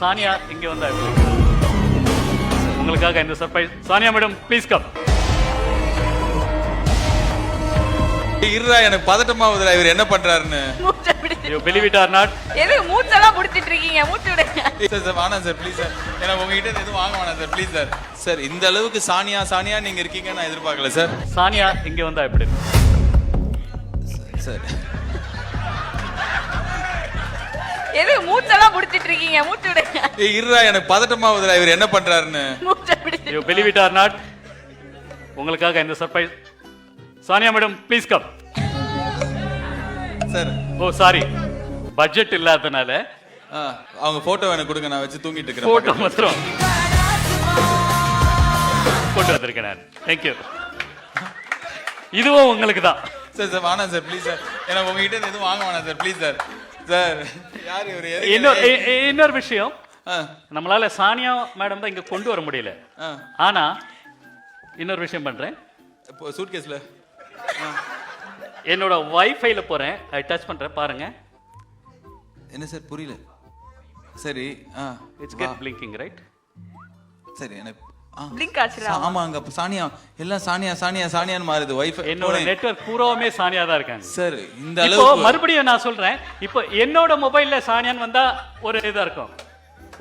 சானியா இங்க வந்தா எப்படி? உங்களுக்காக இந்த surprise. Sania madam please come. இருடா, எனக்கு பதட்டமாவுதுடா இவர் என்ன பண்றாருன்னு. மூச்சை பிடிச்சு. You believe it or not? எதுக்கு மூச்செல்லாம் பிடிச்சிட்டு இருக்கீங்க? மூச்சு விடுங்க. சார் சார் வேணாம் சார் ப்ளீஸ் சார். எனக்கு உங்ககிட்ட எதுவும் வாங்க வேணாம் சார் ப்ளீஸ் சார். சார் இந்த அளவுக்கு சானியா சானியா நீங்க இருக்கீங்க நான் எதிர்பார்க்கல சார். சானியா இங்க வந்தா எப்படி? சார் எதுக்கு மூச்செல்லாம் பிடிச்சிட்டு இருக்கீங்க? மூச்சு விடுங்க. இருடா, எனக்கு பதட்டமாவுதுடா இவர் என்ன பண்றாருன்னு. மூச்சை பிடிச்சு. You believe it or not? உங்களுக்காக இந்த surprise. Sania madam please come. Sir oh sorry, budget இல்லாதனால அவங்க போட்டோ எனக்கு கொடுங்க, நான் வச்சு தூங்கிட்டு இருக்கிறேன். போட்டோ மாத்திரம் போட்டு வந்திருக்கேன் நான். தேங்க்யூ. இதுவும் உங்களுக்கு தான். சார் சார் வேணாம் சார் ப்ளீஸ் சார். எனக்கு உங்ககிட்ட எதுவும் வாங்க வேணாம் சார் ப்ளீஸ் சார். சார் யார் இவர்? இன்னொரு விஷயம், நம்மளால சானியா மேடம் தான் இங்க கொண்டு வர முடியல. ஆனா இன்னொரு விஷயம் பண்றேன். சூட் கேஸ்ல என்னோட வைஃபைல போறேன், அதை டச் பண்றேன், பாருங்க. என்ன சார் புரியல? சரி இட்ஸ் கெட் பிளிங்கிங் ரைட்? சரி எனக்கு பிளிங்க் ஆச்சுடா. ஆமா, அங்க சானியா எல்லாம் சானியா சானியா சானியான்னு மாறுது வைஃபை. என்னோட நெட்வொர்க் பூராவுமே சானியா தான் இருக்காங்க சார். இந்த இப்போ அளவுக்கு மறுபடியும் நான் சொல்றேன், இப்போ என்னோட மொபைல்ல சானியான்னு வந்தா ஒரு இதா இருக்கும்.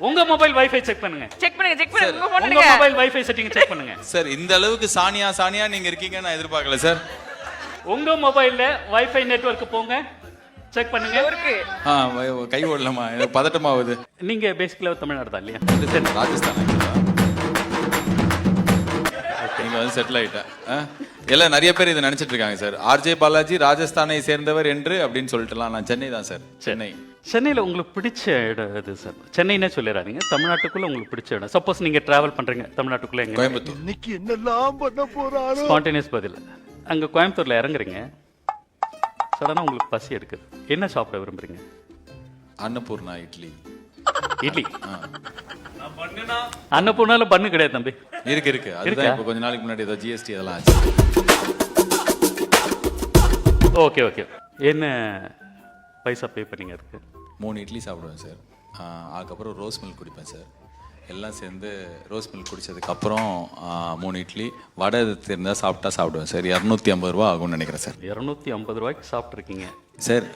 உங்க மொபைல் வைஃபை செக் பண்ணுங்க. செக் பண்ணுங்க, செக் பண்ணுங்க. உங்க உங்க போன்ல மொபைல் வைஃபை செட்டிங் செக் பண்ணுங்க. சார் இந்த அளவுக்கு சானியா சானியா நீங்க இருக்கீங்க நான் எதிர்பார்க்கல சார். உங்க மொபைல்ல வைஃபை நெட்வொர்க் போங்க, செக் பண்ணுங்க. இருக்கு. கை ஓடலாமா? எனக்கு பதட்டமாவுது. நீங்க பேசிக்கலா தமிழ்நாடு தான் இல்லையா? சார் ராஜஸ்தான் நீங்க வந்து செட்டில் ஆயிட்டேன். எல்லாம் நிறைய பேர் இதை நினைச்சிட்டு இருக்காங்க சார். ஆர்ஜே பாலாஜி ராஜஸ்தானை சேர்ந்தவர் என்று அப்படின்னு சொல்லிட்டுலாம். நான் சென்னை தான் சார். சென்னை. சென்னையில் உங்களுக்கு பிடிச்ச இடம் எது சார்? சென்னைன்னே சொல்லிடுறாங்க. தமிழ்நாட்டுக்குள்ள உங்களுக்கு பிடிச்ச இடம், சப்போஸ் நீங்க டிராவல் பண்றீங்க தமிழ்நாட்டுக்குள்ள, எங்க? கோயம்புத்தூர். இன்னைக்கு என்னெல்லாம் பண்ண போறாரோ. ஸ்பான்டேனியஸ் பதில். அங்க கோயம்புத்தூர்ல இறங்குறீங்க, சடனா உங்களுக்கு பசி எடுக்குது, என்ன சாப்பிட விரும்புறீங்க? அன்னபூர்ணா இட்லி. இட்லி. அன்னபூர்ணால பண்ணு கிடையாது தம்பி. இருக்கு. அதுதான் இப்போ கொஞ்ச நாளைக்கு முன்னாடி ஏதோ ஜிஎஸ்டி அதெல்லாம் ஆச்சு. ஓகே. என்ன பைசா பே பண்ணீங்க அதுக்கு? 3 இட்லி சாப்பிடுவேன் சார். அதுக்கப்புறம் ரோஸ் மில்க் குடிப்பேன் சார். எல்லாம் சேர்ந்து ரோஸ் மில்க் குடிச்சதுக்கப்புறம் 3 இட்லி வடை இருந்தால் சாப்பிடுவேன் சார். 250 ரூபா ஆகும்னு நினைக்கிறேன் சார். 250 ரூபாய்க்கு சாப்பிட்ருக்கீங்க சார்.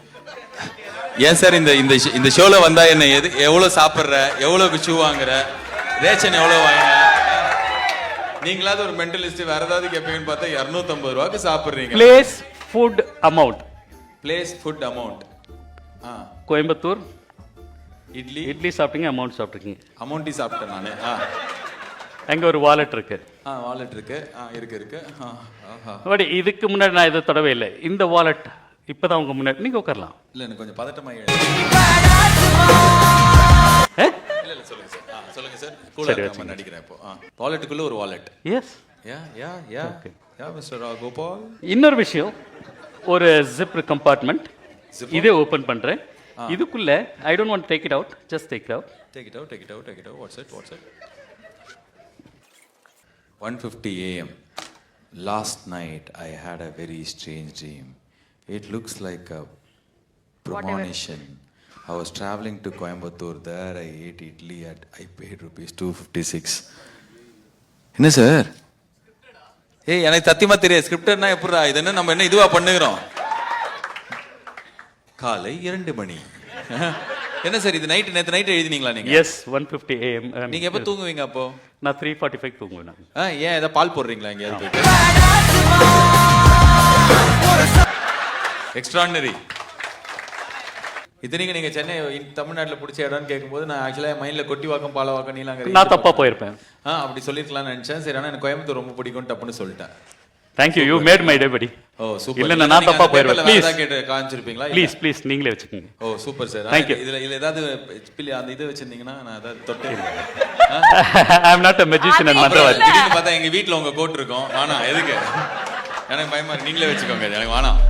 ஏன் சார் இந்த ஷோல வந்தா என்ன எவ்வளவு சாப்பிட்ற, எவ்வளவு ஷூ வாங்குற, ரேஷன் எவ்வளவு வாங்குற, நீங்களாவது ஒரு மென்டலிஸ்ட் வேற ஏதாவது கேட்பீங்கன்னு பார்த்தா 250 ரூபாய்க்கு சாப்பிடுறீங்க. Place food amount. Coimbatore idli சாப்பிட்டீங்க, அமௌண்ட் சாப்பிட்ருக்கீங்க. அமௌண்ட்டி சாப்பிட்டேன் நானு. அங்க ஒரு வாலெட் இருக்கு. வாலெட் இருக்கு. இருக்கு. பட் இதுக்கு முன்னாடி நான் இதை தொடவே இல்லை. இந்த வாலெட் இப்பதான் உங்க முன்னாடி, நீங்க உட்காரலாம். இல்ல எனக்கு கொஞ்சம் பதட்டமாயி. இல்ல சொல்லுங்க சார். சொல்லுங்க சார். கூலா நம்ம நடிக்கிறேன் இப்போ. வாலெட்டுக்குள்ள ஒரு wallet. Yes. Yeah mister Gopal. இன்னொரு விஷயம், ஒரு ஜிப் கம்பார்ட்மெண்ட். இதே ஓபன் பண்றேன். இதுக்குள்ள I don't want take it out, just take it out. What's it? 1:50 AM. Last night I had a very strange dream. It looks like a premonition. I was traveling to Coimbatore. There I ate idli I paid rupees 256. என்ன sir? எனக்கு சத்தியமா தெரியாது. ஸ்கிரிப்டர்னா எப்படா இது? என்ன நம்ம என்ன இதுவா பண்ணுகிறோம்? காலை 2 மணி. என்ன சார் இது? நேத்து நைட் எழுதினீங்களா நீங்க? Yes, 1:50 AM. நீங்க எப்ப தூங்குவீங்க அப்போ? நான் 3:45 தூங்குவேன் நான். ஏன் ஏதாவது பால் போடுறீங்களா எங்கேயாவது? எக்ஸ்ட்ராடினரி. இத்தனைக்கு நீங்க சென்னை தமிழ்நாட்டில் பிடிச்ச இடம்னு கேட்கும்போது நான் ஆக்சுவலா மைண்ட்ல கொட்டிவாக்கம் பாலவாக்கம் நீலாங்கரை நான் தப்பா போயிருப்பேன். அப்படி சொல்லிருக்கலாம்னு நினைச்சேன். சரி, ஆனா எனக்கு கோயம்புத்தூர் ரொம்ப பிடிக்கும் டப்புன்னு சொல்லிட்டேன். Thank you, you made my day buddy. Oh super. இல்ல நான் தப்பா போயிருவேன். ப்ளீஸ் கேட்டு காமிச்சிருப்பீங்களா? ப்ளீஸ் நீங்களே வெச்சுக்கங்க. Oh super sir. Thank you. இதுல ஏதாவது அந்த இது வச்சிருந்தீங்கன்னா நான் ஏதாவது தொட்டேன். I am not a magician and மந்திரவாதி. திடீர்னு பார்த்தா எங்க வீட்ல உங்க கோட் இருக்கும். வேணாம், எதுக்கு? எனக்கு பயமா இருக்கு. நீங்களே வச்சுக்கோங்க, எனக்கு வேணாம்.